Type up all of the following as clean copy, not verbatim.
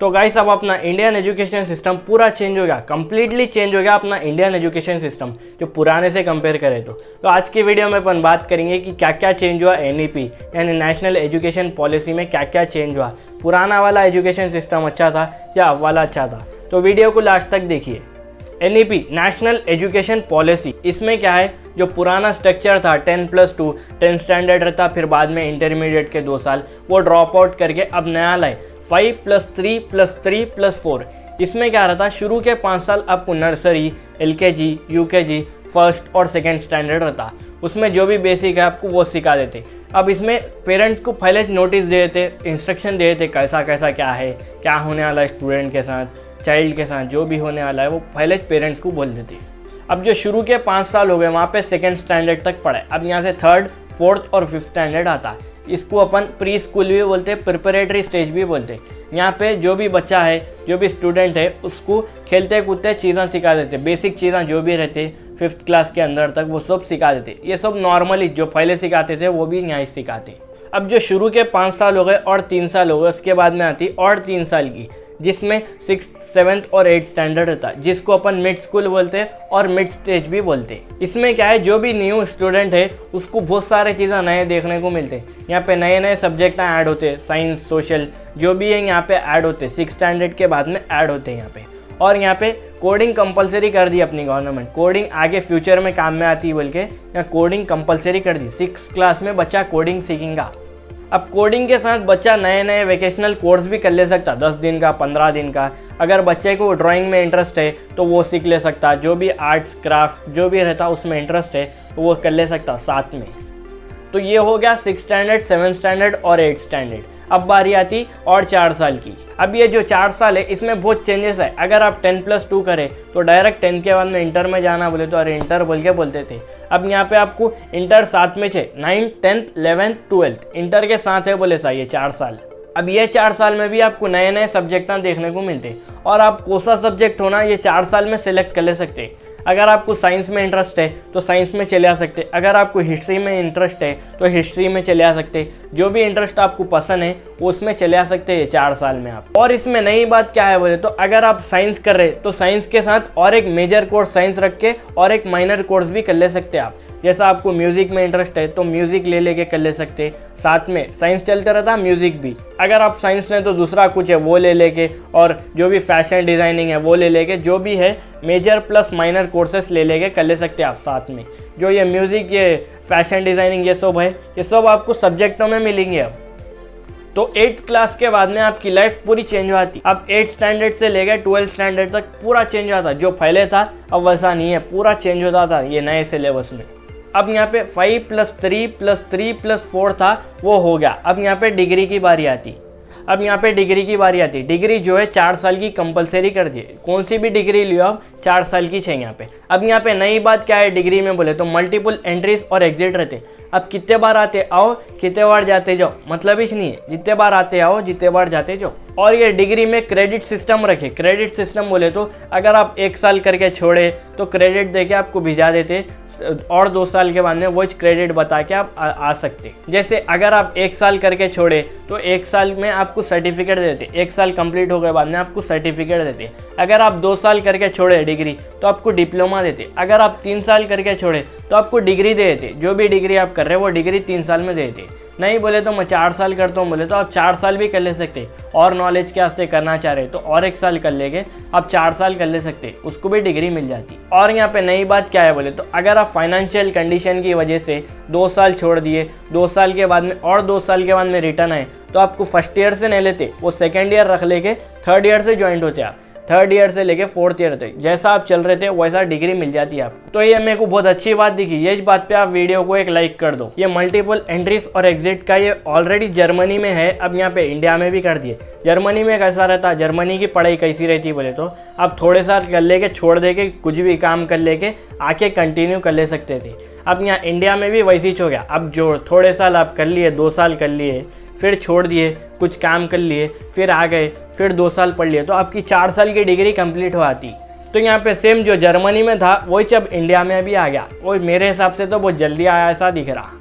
तो गाइस अब अपना इंडियन एजुकेशन सिस्टम पूरा चेंज हो गया, कम्प्लीटली चेंज हो गया अपना इंडियन एजुकेशन सिस्टम जो पुराने से कंपेयर करें तो आज की वीडियो में अपन बात करेंगे कि क्या क्या चेंज हुआ एनईपी यानी नेशनल एजुकेशन पॉलिसी में क्या क्या चेंज हुआ। पुराना वाला एजुकेशन सिस्टम अच्छा था या अब वाला अच्छा था, तो वीडियो को लास्ट तक देखिए। एनईपी नेशनल एजुकेशन पॉलिसी, इसमें क्या है, जो पुराना स्ट्रक्चर था 10+2 10 स्टैंडर्ड रहता, फिर बाद में इंटरमीडिएट के 2 साल वो ड्रॉप आउट करके अब नया लाए 5+3+3+4। इसमें क्या रहता, शुरू के 5 साल आपको नर्सरी, एलकेजी, यूकेजी, फर्स्ट और सेकेंड स्टैंडर्ड रहता, उसमें जो भी बेसिक है आपको वो सिखा देते। अब इसमें पेरेंट्स को पहले नोटिस दे देते, इंस्ट्रक्शन दे देते कैसा कैसा क्या है, क्या होने वाला है स्टूडेंट के साथ, चाइल्ड के साथ जो भी होने वाला है वो पहले पेरेंट्स को बोल देते। अब जो शुरू के 5 साल हो गए वहाँ पे सेकेंड स्टैंडर्ड तक पढ़ाए, अब यहाँ से 3rd, 4th और 5th स्टैंडर्ड आता है। इसको अपन प्री स्कूल भी बोलते हैं, प्रिपरेटरी स्टेज भी बोलते हैं। यहाँ पे जो भी बच्चा है, जो भी स्टूडेंट है, उसको खेलते कूदते चीज़ें सिखा देते, बेसिक चीज़ें जो भी रहते 5th क्लास के अंदर तक वो सब सिखा देते। ये सब नॉर्मली जो पहले सिखाते थे वो भी यहाँ सिखाते। अब जो शुरू के 5 साल हो गए और 3 साल हो गए, उसके बाद में आती और 3 साल की, जिसमें 6th, 7th और 8th स्टैंडर्ड रहता है, जिसको अपन मिड स्कूल बोलते हैं और मिड स्टेज भी बोलते हैं। इसमें क्या है, जो भी न्यू स्टूडेंट है उसको बहुत सारे चीज़ें नए देखने को मिलते हैं। यहाँ पे नए नए सब्जेक्ट ऐड होते हैं, साइंस, सोशल जो भी है यहाँ पे ऐड होते हैं, 6th स्टैंडर्ड के बाद में ऐड होते हैं यहाँ पे। और यहाँ पे कोडिंग कंपलसरी कर दी अपनी गवर्नमेंट, कोडिंग आगे फ्यूचर में काम में आती है बोल के यहाँ कोडिंग कंपलसरी कर दी। 6th क्लास में बच्चा कोडिंग सीखेगा। अब कोडिंग के साथ बच्चा नए नए वेकेशनल कोर्स भी कर ले सकता, 10 दिन का, 15 दिन का। अगर बच्चे को ड्राइंग में इंटरेस्ट है तो वो सीख ले सकता, जो भी आर्ट्स क्राफ्ट जो भी रहता उसमें इंटरेस्ट है तो वो कर ले सकता साथ में। तो ये हो गया 6th स्टैंडर्ड, 7th स्टैंडर्ड और 8th स्टैंडर्ड। अब बारी आती और 4 साल की। अब ये जो 4 साल है इसमें बहुत चेंजेस है। अगर आप 10+2 करें तो डायरेक्ट 10 के बाद में इंटर में जाना बोले तो अरे इंटर बोल के बोलते थे। अब यहाँ पे आपको इंटर साथ में 9th, 10th, 11th, 12th inter के साथ है बोले सा ये 4 साल। अब ये 4 साल में भी आपको नए नए सब्जेक्ट देखने को मिलते और आप कौन सा सब्जेक्ट होना ये 4 साल में सिलेक्ट कर ले सकते। अगर आपको साइंस में इंटरेस्ट है तो साइंस में चले आ सकते, अगर आपको हिस्ट्री में इंटरेस्ट है तो हिस्ट्री में चले आ सकते, जो भी इंटरेस्ट आपको पसंद है वो उसमें चले आ सकते हैं 4 साल में आप। और इसमें नई बात क्या है बोले तो अगर आप साइंस कर रहे तो साइंस के साथ और एक मेजर कोर्स साइंस रख के और एक माइनर कोर्स भी कर ले सकते आप। जैसा आपको म्यूजिक में इंटरेस्ट है तो म्यूजिक ले लेके कर ले सकते, साथ में साइंस चलते रहता म्यूजिक भी। अगर आप साइंस में तो दूसरा कुछ है वो ले लेके, और जो भी फैशन डिजाइनिंग है वो ले लेके, जो भी है मेजर प्लस माइनर कोर्सेस ले लेके कर ले सकते आप साथ में। जो ये म्यूजिक, ये फैशन डिजाइनिंग, ये सब है, ये सब आपको सब्जेक्टों में मिलेंगे। अब तो 8th क्लास के बाद में आपकी लाइफ पूरी चेंज होती। अब 8th स्टैंडर्ड से लेकर 12th स्टैंडर्ड तक पूरा चेंज होता, जो पहले था अब वैसा नहीं है, पूरा चेंज होता था ये नए सिलेबस में। अब यहाँ पे 5+3+3+4 था वो हो गया। अब यहाँ पे डिग्री की बारी आती। डिग्री जो है 4 साल की कंपलसरी कर दी, कौन सी भी डिग्री लियो आप 4 साल की चाहिए यहाँ पे। अब यहाँ पे नई बात क्या है डिग्री में बोले तो मल्टीपल एंट्रीज और एग्जिट रहते। अब कितने बार आते आओ, कितने बार जाते जाओ, मतलब ही नहीं है, जितने बार आते आओ जितने बार जाते जाओ। और ये डिग्री में क्रेडिट सिस्टम रखे। क्रेडिट सिस्टम बोले तो अगर आप 1 साल करके छोड़े तो क्रेडिट देके आपको भिजा देते, और 2 साल के बाद में वो क्रेडिट बता के आप आ सकते। जैसे अगर आप 1 साल करके छोड़े तो 1 साल में आपको सर्टिफिकेट देते, 1 साल कंप्लीट हो गए बाद में आपको सर्टिफिकेट देते। अगर आप 2 साल करके छोड़े डिग्री तो आपको डिप्लोमा देते। अगर आप 3 साल करके छोड़े तो आपको डिग्री दे देते, जो भी डिग्री आप कर रहे हो वो डिग्री 3 साल में दे देते। नहीं बोले तो मैं 4 साल करता हूँ बोले तो आप 4 साल भी कर ले सकते, और नॉलेज के वास्ते करना चाह रहे तो और 1 साल कर लेंगे, आप 4 साल कर ले सकते, उसको भी डिग्री मिल जाती। और यहाँ पे नई बात क्या है बोले तो अगर आप फाइनेंशियल कंडीशन की वजह से 2 साल छोड़ दिए, 2 साल के बाद में और 2 साल के बाद में रिटर्न आए तो आपको फर्स्ट ईयर से नहीं लेते, वो सेकेंड ईयर रख लेके 3rd ईयर से ज्वाइंट होते आप, 3rd ईयर से लेके 4th ईयर तक जैसा आप चल रहे थे वैसा डिग्री मिल जाती है आपको। तो ये मेरे को बहुत अच्छी बात दिखी, ये बात पे आप वीडियो को एक लाइक कर दो। ये मल्टीपल एंट्रीज और एग्जिट का ये ऑलरेडी जर्मनी में है, अब यहाँ पे इंडिया में भी कर दिए। जर्मनी में कैसा रहता, जर्मनी की पढ़ाई कैसी रहती बोले तो आप थोड़े साल कर लेके छोड़ दे के कुछ भी काम कर लेके आके कंटिन्यू कर ले सकते थे। अब यहाँ इंडिया में भी वैसी हो गया। अब जो थोड़े साल आप कर लिए, 2 साल कर लिए, फिर छोड़ दिए, कुछ काम कर लिए, फिर आ गए, फिर 2 साल पढ़ लिए, तो आपकी 4 साल की डिग्री कंप्लीट हो आती। तो यहाँ पे सेम जो जर्मनी में था वही जब इंडिया में भी आ गया, वो मेरे हिसाब से तो बहुत जल्दी आया ऐसा दिख रहा।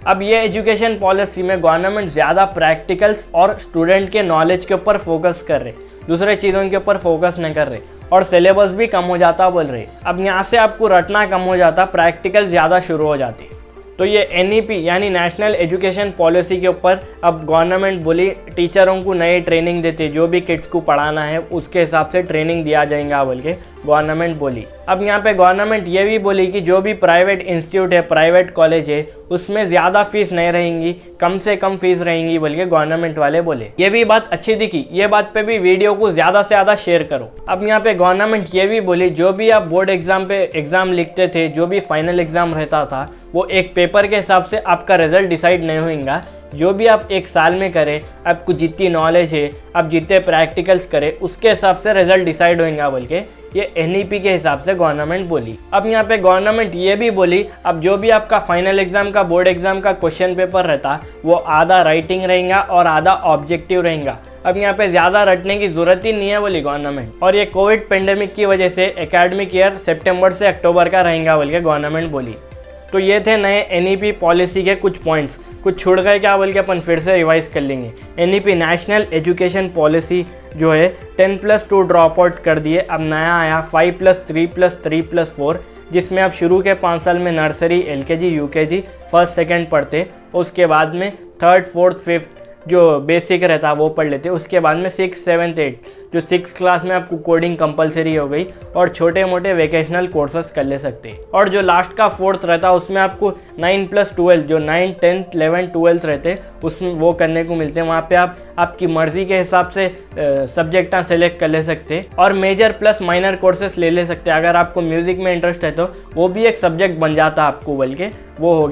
अब ये एजुकेशन पॉलिसी में गवर्नमेंट ज़्यादा प्रैक्टिकल्स और स्टूडेंट के नॉलेज के ऊपर फोकस कर रहे। दूसरे चीज़ों के ऊपर फोकस नहीं कर रहे और सिलेबस भी कम हो जाता बोल रहे। अब यहाँ से आपको रटना कम हो जाता, प्रैक्टिकल ज़्यादा शुरू हो जाती। तो ये NEP यानी नेशनल एजुकेशन पॉलिसी के ऊपर अब गवर्नमेंट बोली टीचरों को नई ट्रेनिंग देती है, जो भी किड्स को पढ़ाना है उसके हिसाब से ट्रेनिंग दिया जाएगा बोल के गवर्नमेंट बोली। अब यहाँ पे गवर्नमेंट ये भी बोली कि जो भी प्राइवेट इंस्टीट्यूट है, प्राइवेट कॉलेज है, उसमें ज़्यादा फीस नहीं रहेंगी, कम से कम फीस रहेंगी बोल के गवर्नमेंट वाले बोले। ये भी बात अच्छी दिखी, ये बात पे भी वीडियो को ज़्यादा से ज़्यादा शेयर करो। अब यहाँ पे गवर्नमेंट ये भी बोली जो भी आप बोर्ड एग्जाम पे एग्ज़ाम लिखते थे, जो भी फाइनल एग्ज़ाम रहता था, वो एक पेपर के हिसाब से आपका रिजल्ट डिसाइड नहीं होगा। जो भी आप एक साल में करें, आपको जितनी नॉलेज है, आप जितने प्रैक्टिकल्स करें, उसके हिसाब से रिजल्ट डिसाइड होगा बोल के ये NEP के हिसाब से गवर्नमेंट बोली। अब यहाँ पे गवर्नमेंट ये भी बोली अब जो भी आपका फाइनल एग्जाम का, बोर्ड एग्जाम का क्वेश्चन पेपर रहता, वो आधा राइटिंग रहेगा और आधा ऑब्जेक्टिव रहेगा। अब यहाँ पे ज़्यादा रटने की ज़रूरत ही नहीं है बोली गवर्नमेंट। और ये कोविड पेंडेमिक की वजह से एकेडमिक ईयर सितंबर से अक्टूबर का रहेगा बोल के गवर्नमेंट बोली। तो ये थे नए NEP पॉलिसी के कुछ पॉइंट्स। कुछ छूट गए क्या बोल के अपन फिर से रिवाइज कर लेंगे। NEP नेशनल एजुकेशन पॉलिसी जो है 10+2 ड्रॉप आउट कर दिए। अब नया आया 5+3+3+4, जिसमें अब शुरू के 5 साल में nursery, LKG, UKG, first second पढ़ते, उसके बाद में थर्ड, फोर्थ, फिफ्थ जो बेसिक रहता वो पढ़ लेते। उसके बाद में 6, 7, 8 जो 6 क्लास में आपको कोडिंग कंपलसरी हो गई और छोटे मोटे वेकेशनल कोर्सेस कर ले सकते। और जो लास्ट का 4th रहता उसमें आपको 9+12 जो 9, 10, 11, 12 रहते उसमें वो करने को मिलते हैं। वहाँ पे आप आपकी मर्जी के हिसाब से सब्जेक्ट सेलेक्ट कर ले सकते और मेजर प्लस माइनर कोर्सेस ले सकते। अगर आपको म्यूज़िक में इंटरेस्ट है तो वो भी एक सब्जेक्ट बन जाता आपको, बल्कि वो हो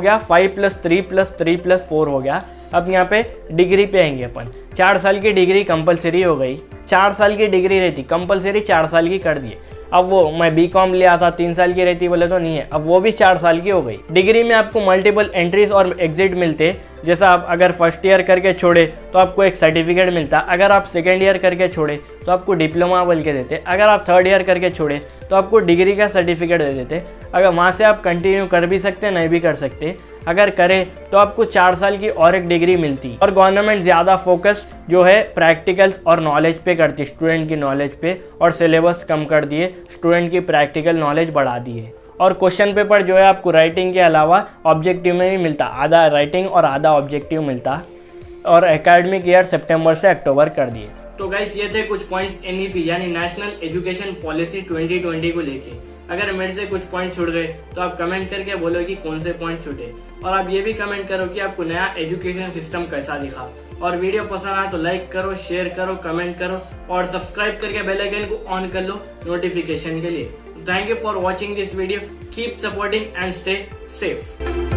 गया 5+3+3+4 हो गया। अब यहाँ पे डिग्री पे आएंगे अपन। 4 साल की डिग्री कंपलसरी हो गई। 4 साल की डिग्री रहती कंपलसरी, 4 साल की कर दिए। अब वो मैं BCom लिया था 3 साल की रहती बोले तो नहीं है, अब वो भी 4 साल की हो गई। डिग्री में आपको मल्टीपल एंट्रीज और एग्जिट मिलते। जैसा आप अगर फर्स्ट ईयर करके छोड़े तो आपको एक सर्टिफिकेट मिलता, अगर आप सेकेंड ईयर करके छोड़े तो आपको डिप्लोमा बोल के देते, अगर आप थर्ड ईयर करके छोड़े तो आपको डिग्री का सर्टिफिकेट दे देते। अगर वहाँ से आप कंटिन्यू कर भी सकते, नहीं भी कर सकते। अगर करें तो आपको 4 साल की और एक डिग्री मिलती। और गवर्नमेंट ज़्यादा फोकस जो है प्रैक्टिकल्स और नॉलेज पे करती, स्टूडेंट की नॉलेज पे, और सिलेबस कम कर दिए, स्टूडेंट की प्रैक्टिकल नॉलेज बढ़ा दी है। और क्वेश्चन पेपर जो है आपको राइटिंग के अलावा ऑब्जेक्टिव में भी मिलता, आधा राइटिंग और आधा ऑब्जेक्टिव मिलता। और एकेडमिक ईयर सितंबर से अक्टूबर कर दिए। तो गाइस ये थे कुछ पॉइंट्स NEP यानी नेशनल एजुकेशन पॉलिसी 2020 को लेके। अगर मेरे से कुछ पॉइंट छूट गए तो आप कमेंट करके बोलो कि कौन से पॉइंट छूटे, और आप ये भी कमेंट करो कि आपको नया एजुकेशन सिस्टम कैसा दिखा। और वीडियो पसंद आया तो लाइक करो, शेयर करो, कमेंट करो और सब्सक्राइब करके बेल आइकन को ऑन कर लो नोटिफिकेशन के लिए। Thank you for watching this video. Keep supporting and stay safe.